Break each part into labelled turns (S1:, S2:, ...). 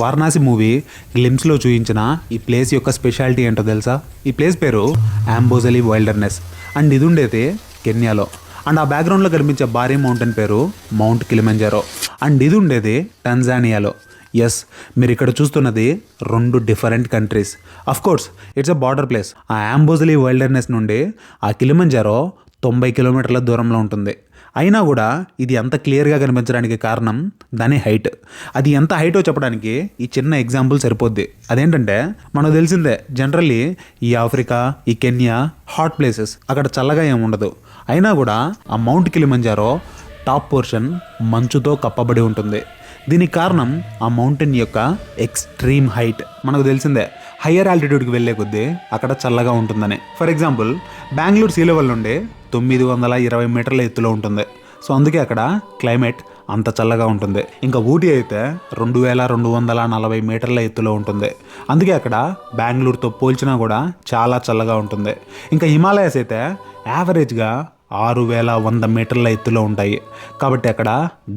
S1: Varanasi movie గ్లిమ్స్లో చూపించిన ఈ place యొక్క స్పెషాలిటీ ఏంటో తెలుసా? ఈ ప్లేస్ పేరు అంబోజలి వైల్డర్నెస్ అండ్ ఇది ఉండేది కెన్యాలో. అండ్ ఆ బ్యాక్గ్రౌండ్లో కనిపించే భారీ మౌంటైన్ పేరు మౌంట్ కిలిమంజారో. అండ్ ఇది ఉండేది టంజానియాలో. ఎస్, మీరు ఇక్కడ చూస్తున్నది రెండు different countries. Course it's a border place. ఆ అంబోజలి వైల్డర్నెస్ నుండి ఆ కిలిమంజారో 90 కిలోమీటర్ల దూరంలో ఉంటుంది. అయినా కూడా ఇది ఎంత క్లియర్గా కనిపించడానికి కారణం దాని హైట్. అది ఎంత హైటో చెప్పడానికి ఈ చిన్న ఎగ్జాంపుల్ సరిపోద్ది. అదేంటంటే మనకు తెలిసిందే, జనరల్లీ ఈ ఆఫ్రికా, ఈ కెన్యా హాట్ ప్లేసెస్, అక్కడ చల్లగా ఏమి ఉండదు. అయినా కూడా ఆ మౌంట్ కిలిమంజారో టాప్ పోర్షన్ మంచుతో కప్పబడి ఉంటుంది. దీనికి కారణం ఆ మౌంటైన్ యొక్క ఎక్స్ట్రీమ్ హైట్. మనకు తెలిసిందే, హయ్యర్ ఆల్టిట్యూడ్కి వెళ్ళే కొద్దీ అక్కడ చల్లగా ఉంటుందని. For example, Bengaluru sea level నుండి 920 మీటర్ల ఎత్తులో ఉంటుంది. సో అందుకే అక్కడ క్లైమేట్ అంత చల్లగా ఉంటుంది. ఇంకా ఊటీ అయితే 2240 మీటర్ల ఎత్తులో ఉంటుంది. అందుకే అక్కడ బెంగళూరుతో పోల్చినా కూడా చాలా చల్లగా ఉంటుంది. ఇంకా హిమాలయాస్ అయితే యావరేజ్గా 6100 మీటర్ల ఎత్తులో ఉంటాయి. కాబట్టి అక్కడ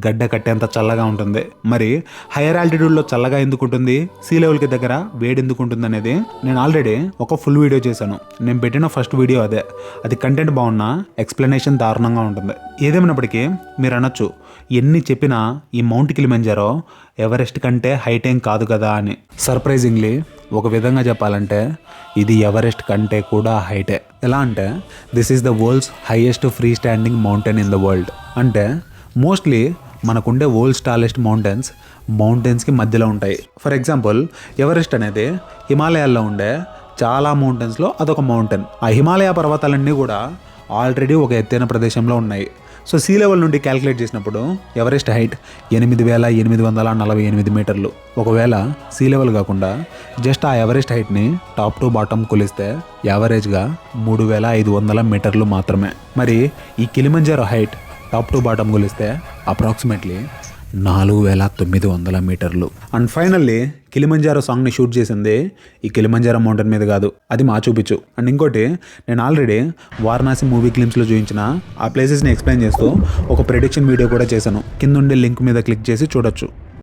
S1: గడ్డ కట్టేంత చల్లగా ఉంటుంది. మరి హైయర్ ఆల్టిట్యూడ్లో చల్లగా ఎందుకు ఉంటుంది, సీ లెవెల్కి దగ్గర వేడి ఎందుకు ఉంటుంది అనేది నేను ఆల్రెడీ ఒక ఫుల్ వీడియో చేశాను. నేను పెట్టిన ఫస్ట్ వీడియో అదే. అది కంటెంట్ బాగున్నా ఎక్స్ప్లెనేషన్ దారుణంగా ఉంటుంది. ఏదేమైనప్పటికీ మీరు అనొచ్చు, ఎన్ని చెప్పినా ఈ మౌంట్ కిలిమంజారో ఎవరెస్ట్ కంటే హైట్ ఏం కాదు కదా అని. సర్ప్రైజింగ్లీ ఒక విధంగా చెప్పాలంటే ఇది ఎవరెస్ట్ కంటే కూడా హైటే. ఎలా అంటే this is the world's highest free standing mountain in the world. అంటే మోస్ట్లీ మనకుండే వరల్డ్స్ టాలెస్ట్ మౌంటైన్స్కి మధ్యలో ఉంటాయి. ఫర్ ఎగ్జాంపుల్, ఎవరెస్ట్ అనేది హిమాలయాల్లో ఉండే చాలా మౌంటైన్స్లో అదొక మౌంటైన్. ఆ హిమాలయ పర్వతాలన్నీ కూడా ఆల్రెడీ ఒక ఎత్తైన ప్రదేశంలో ఉన్నాయి. సో సీ లెవెల్ నుండి క్యాలిక్యులేట్ చేసినప్పుడు ఎవరెస్ట్ హైట్ 8848 మీటర్లు. ఒకవేళ సీ లెవెల్ కాకుండా జస్ట్ ఆ ఎవరెస్ట్ హైట్ని టాప్ టు బాటమ్ కొలిస్తే యావరేజ్గా 3500 మీటర్లు మాత్రమే. మరి ఈ Kilimanjaro height top to bottom కొలిస్తే అప్రాక్సిమేట్లీ 4900 మీటర్లు. అండ్ ఫైనల్లీ కిలిమంజారో సాంగ్ని షూట్ చేసింది ఈ కిలిమంజారో మౌంటైన్ మీద కాదు, అది మాచూ పిచ్చు. అండ్ ఇంకోటి, నేను ఆల్రెడీ వారణాసి మూవీ గ్లిమ్స్లో చూపించిన ఆ ప్లేసెస్ని ఎక్స్ప్లెయిన్ చేస్తూ ఒక ప్రెడిక్షన్ వీడియో కూడా చేశాను. కింద ఉండే లింక్ మీద క్లిక్ చేసి చూడొచ్చు.